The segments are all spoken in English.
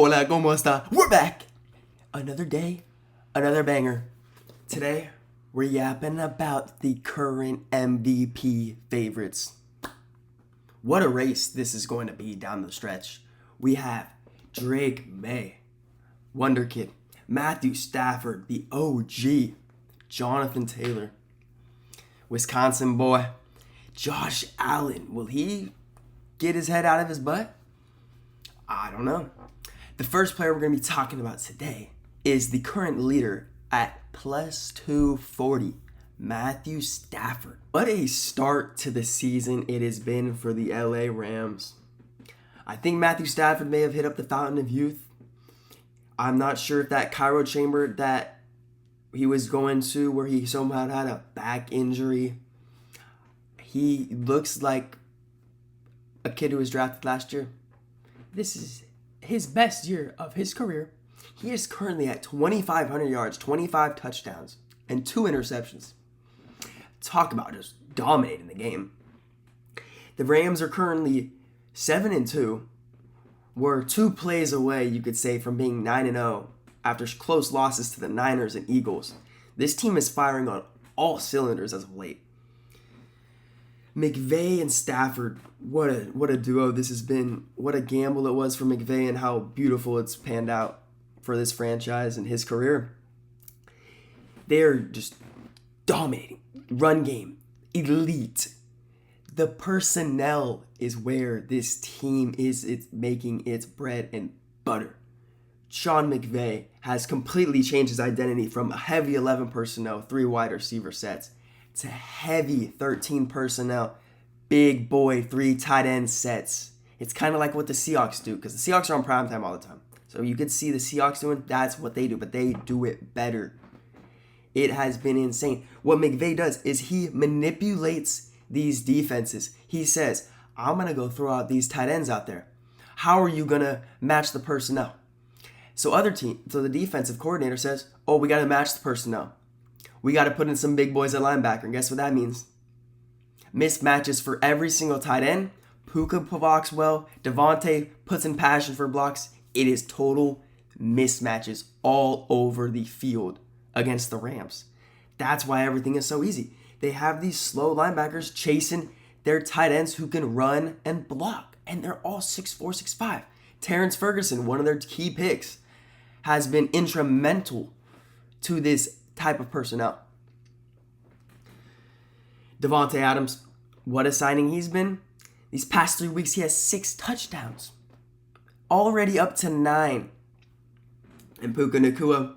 Hola, ¿cómo está? We're back! Another day, another banger. Today, we're yapping about the current MVP favorites. What a race this is going to be down the stretch. We have Drake Maye, Wonder Kid, Matthew Stafford, the OG, Jonathan Taylor, Wisconsin boy, Josh Allen. Will he get his head out of his butt? I don't know. The first player we're going to be talking about today is the current leader at plus 240, Matthew Stafford. What a start to the season it has been for the LA Rams. I think Matthew Stafford may have hit up the fountain of youth. I'm not sure if that cryo chamber that he was going to, where he somehow had a back injury. He looks like a kid who was drafted last year. This is his best year of his career. He is currently at 2,500 yards, 25 touchdowns, and 2 interceptions. Talk about just dominating the game. The Rams are currently 7-2. We're 2 plays away, you could say, from being 9-0 after close losses to the Niners and Eagles. This team is firing on all cylinders as of late. McVay and Stafford, what a duo this has been. What a gamble it was for McVay and how beautiful it's panned out for this franchise and his career. They're just dominating. Run game, elite. The personnel is where this team is making its bread and butter. Sean McVay has completely changed his identity from a heavy 11 personnel, 3 wide receiver sets, to heavy 13 personnel, big boy 3 tight end sets. It's kind of like what the Seahawks do, because the Seahawks are on primetime all the time. So you could see the Seahawks doing, that's what they do, but they do it better. It has been insane. What McVay does is he manipulates these defenses. He says, I'm going to go throw out these tight ends out there. How are you going to match the personnel? So the defensive coordinator says, oh, we got to match the personnel. We got to put in some big boys at linebacker. And guess what that means? Mismatches for every single tight end. Puka blocks well. Devontae puts in passion for blocks. It is total mismatches all over the field against the Rams. That's why everything is so easy. They have these slow linebackers chasing their tight ends who can run and block. And they're all 6'4", 6'5". Terrence Ferguson, one of their key picks, has been instrumental to this type of personnel. Davante Adams, what a signing he's been. These past 3 weeks, he has 6 touchdowns. Already up to 9. And Puka Nacua,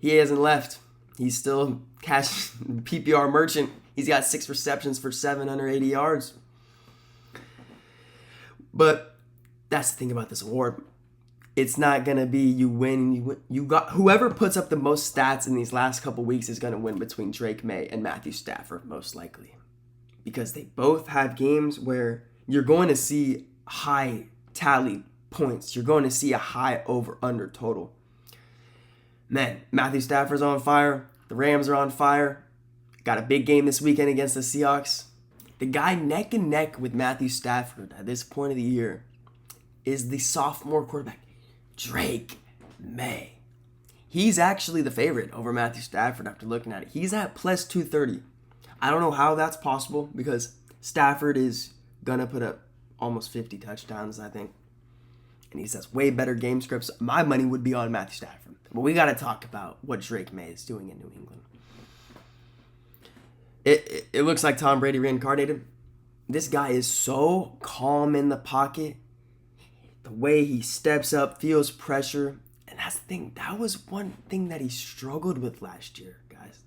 he hasn't left. He's still cash PPR merchant. He's got 6 receptions for 780 yards. But that's the thing about this award. It's not going to be you win. You got whoever puts up the most stats in these last couple weeks is going to win between Drake Maye and Matthew Stafford, most likely. Because they both have games where you're going to see high tally points. You're going to see a high over-under total. Man, Matthew Stafford's on fire. The Rams are on fire. Got a big game this weekend against the Seahawks. The guy neck and neck with Matthew Stafford at this point of the year is the sophomore quarterback, Drake Maye. He's actually the favorite over Matthew Stafford after looking at it. He's at plus 230. I don't know how that's possible because Stafford is going to put up almost 50 touchdowns, I think. And he says way better game scripts. My money would be on Matthew Stafford. But we got to talk about what Drake Maye is doing in New England. It looks like Tom Brady reincarnated. This guy is so calm in the pocket. The way he steps up, feels pressure. And that's the thing. That was one thing that he struggled with last year, guys.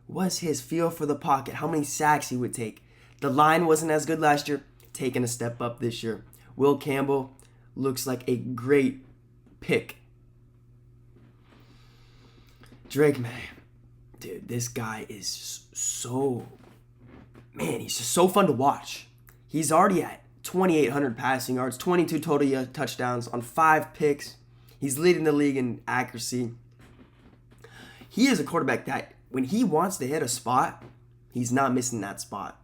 Was his feel for the pocket. How many sacks he would take. The line wasn't as good last year. Taking a step up this year. Will Campbell looks like a great pick. Drake Maye. Dude, this guy is so... Man, he's just so fun to watch. He's already at 2,800 passing yards, 22 total touchdowns on 5 picks. He's leading the league in accuracy. He is a quarterback that when he wants to hit a spot, he's not missing that spot.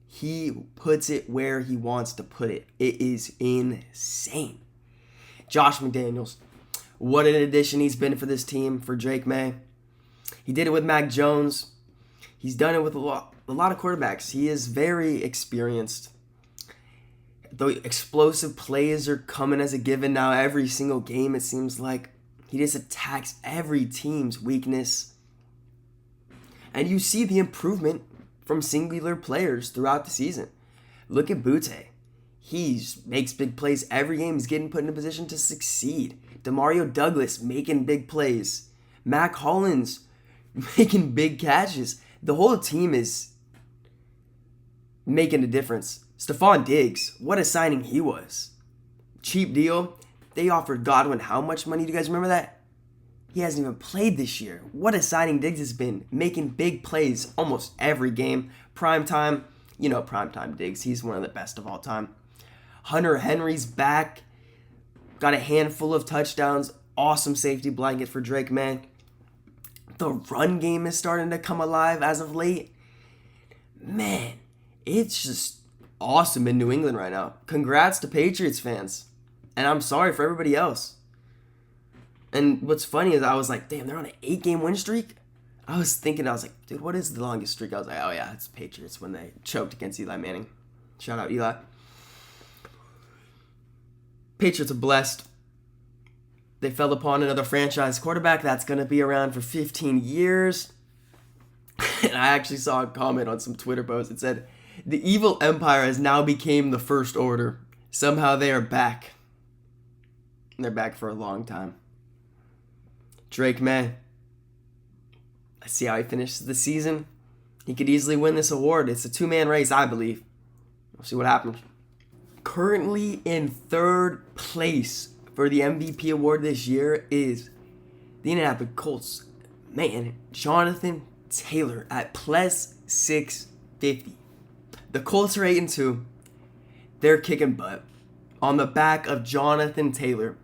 He puts it where he wants to put it. It is insane. Josh McDaniels. What an addition he's been for this team, for Drake Maye. He did it with Mac Jones. He's done it with a lot of quarterbacks. He is very experienced. The explosive plays are coming as a given now. Every single game, it seems like. He just attacks every team's weakness. And you see the improvement from singular players throughout the season. Look at Butte. He makes big plays every game. He's getting put in a position to succeed. Demario Douglas making big plays. Mac Hollins making big catches. The whole team is making a difference. Stephon Diggs, what a signing he was. Cheap deal. They offered Godwin how much money? Do you guys remember that? He hasn't even played this year. What a signing Diggs has been. Making big plays almost every game. Primetime, primetime Diggs. He's one of the best of all time. Hunter Henry's back. Got a handful of touchdowns. Awesome safety blanket for Drake Maye. The run game is starting to come alive as of late. Man, it's just awesome in New England right now. Congrats to Patriots fans. And I'm sorry for everybody else. And what's funny is I was like, damn, they're on an 8-game win streak? I was like, dude, what is the longest streak? I was like, oh yeah, it's Patriots when they choked against Eli Manning. Shout out Eli. Patriots are blessed. They fell upon another franchise quarterback that's going to be around for 15 years. And I actually saw a comment on some Twitter post. It said, the evil empire has now become the first order. Somehow they are back. And they're back for a long time. Drake Maye. Let's see how he finishes the season. He could easily win this award. It's a two-man race, I believe. We'll see what happens. Currently in third place for the MVP award this year is the Indianapolis Colts. Man, Jonathan Taylor at plus 650. The Colts are 8-2. They're kicking butt. On the back of Jonathan Taylor.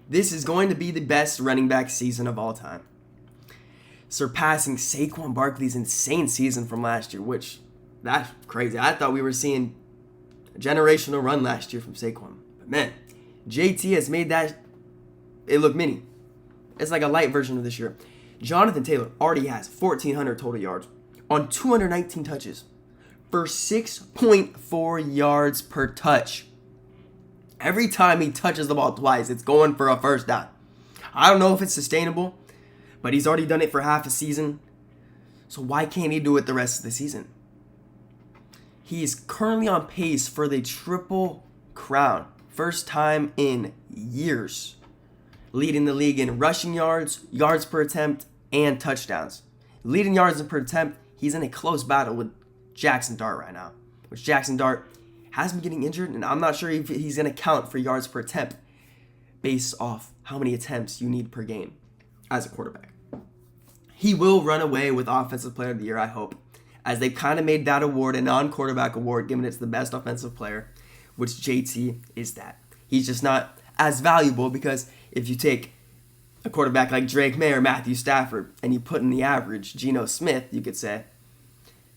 This is going to be the best running back season of all time. Surpassing Saquon Barkley's insane season from last year, which, that's crazy. I thought we were seeing a generational run last year from Saquon. But man, JT has made that, it look mini. It's like a light version of this year. Jonathan Taylor already has 1,400 total yards on 219 touches for 6.4 yards per touch. Every time he touches the ball twice, it's going for a first down. I don't know if it's sustainable, but he's already done it for half a season. So why can't he do it the rest of the season? He is currently on pace for the triple crown. First time in years. Leading the league in rushing yards, yards per attempt, and touchdowns. Leading yards per attempt, he's in a close battle with Jackson Dart right now. Which Jackson Dart has been getting injured, and I'm not sure if he's going to count for yards per attempt based off how many attempts you need per game as a quarterback. He will run away with Offensive Player of the Year, I hope, as they've kind of made that award a non-quarterback award, given it's the best offensive player, which JT is that. He's just not as valuable because if you take a quarterback like Drake Maye or Matthew Stafford and you put in the average Geno Smith, you could say,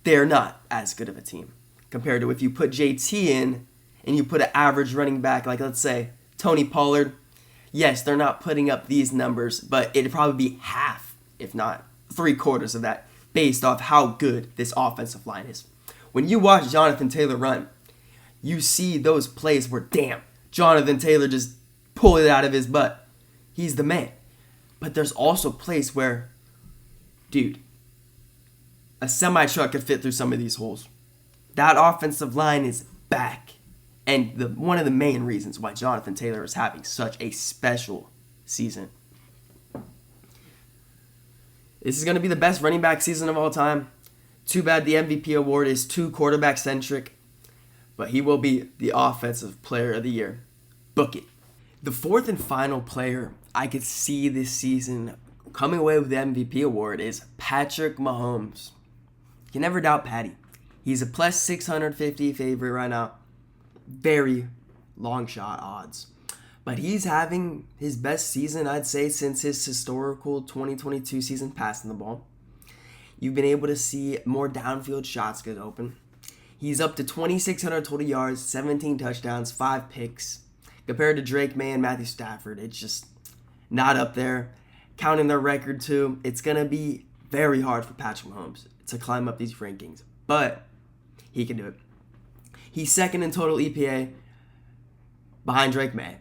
they're not as good of a team. Compared to if you put JT in and you put an average running back, like let's say Tony Pollard, yes, they're not putting up these numbers, but it'd probably be half, if not 3/4 of that, based off how good this offensive line is. When you watch Jonathan Taylor run, you see those plays where, damn, Jonathan Taylor just pulled it out of his butt. He's the man. But there's also plays where, dude, a semi-truck could fit through some of these holes. That offensive line is back. And one of the main reasons why Jonathan Taylor is having such a special season. This is going to be the best running back season of all time. Too bad the MVP award is too quarterback-centric. But he will be the Offensive Player of the Year. Book it. The fourth and final player I could see this season coming away with the MVP award is Patrick Mahomes. You can never doubt Patty. He's a plus 650 favorite right now. Very long shot odds. But he's having his best season, I'd say, since his historical 2022 season passing the ball. You've been able to see more downfield shots get open. He's up to 2,600 total yards, 17 touchdowns, 5 picks. Compared to Drake Maye and Matthew Stafford, it's just not up there. Counting their record too, it's going to be very hard for Patrick Mahomes to climb up these rankings. But he can do it. He's second in total EPA behind Drake Maye.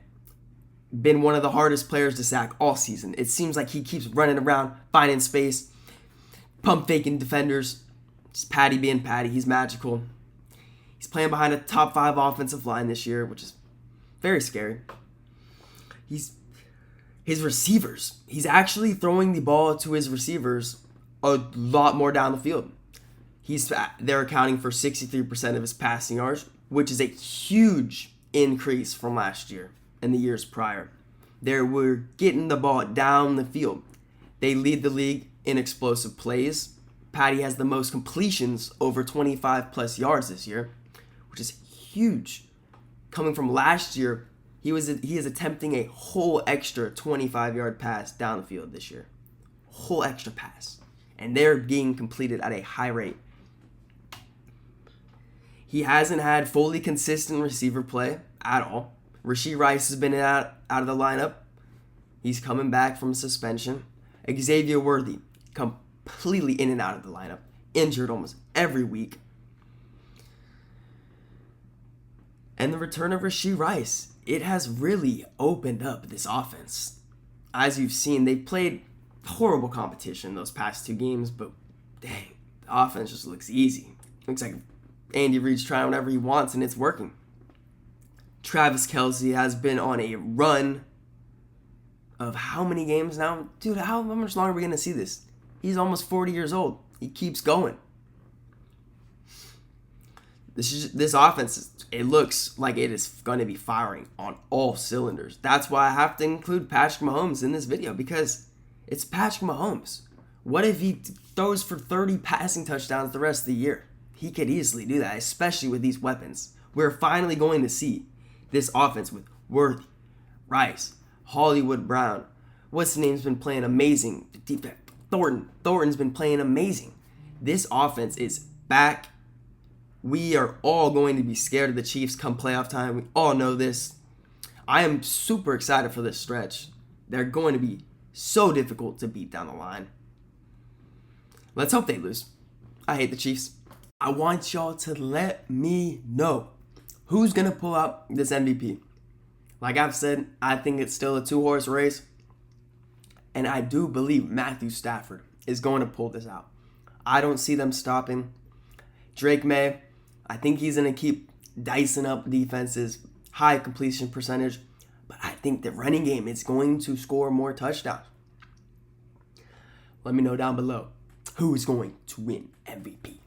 Been one of the hardest players to sack all season. It seems like he keeps running around, finding space, pump faking defenders. Just Patty being Patty. He's magical. He's playing behind a top 5 offensive line this year, which is very scary. His receivers. He's actually throwing the ball to his receivers a lot more down the field. They're accounting for 63% of his passing yards, which is a huge increase from last year and the years prior. They were getting the ball down the field. They lead the league in explosive plays. Patty has the most completions over 25 plus yards this year, which is huge. Coming from last year, he is attempting a whole extra 25-yard pass down the field this year. Whole extra pass. And they're being completed at a high rate. He hasn't had fully consistent receiver play at all. Rashee Rice has been out of the lineup. He's coming back from suspension. Xavier Worthy, completely in and out of the lineup. Injured almost every week. And the return of Rashee Rice, it has really opened up this offense. As you've seen, they've played horrible competition those past 2 games, but dang, the offense just looks easy. Looks like Andy Reid's trying whatever he wants, and it's working. Travis Kelce has been on a run of how many games now? Dude, how much longer are we going to see this? He's almost 40 years old. He keeps going. This offense, it looks like it is going to be firing on all cylinders. That's why I have to include Patrick Mahomes in this video, because it's Patrick Mahomes. What if he throws for 30 passing touchdowns the rest of the year? He could easily do that, especially with these weapons. We're finally going to see this offense with Worthy, Rice, Hollywood Brown. What's his name's been playing amazing. Thornton's been playing amazing. This offense is back. We are all going to be scared of the Chiefs come playoff time. We all know this. I am super excited for this stretch. They're going to be so difficult to beat down the line. Let's hope they lose. I hate the Chiefs. I want y'all to let me know who's going to pull out this MVP. Like I've said, I think it's still a 2-horse race. And I do believe Matthew Stafford is going to pull this out. I don't see them stopping. Drake Maye, I think he's going to keep dicing up defenses, high completion percentage. But I think the running game is going to score more touchdowns. Let me know down below who's going to win MVP.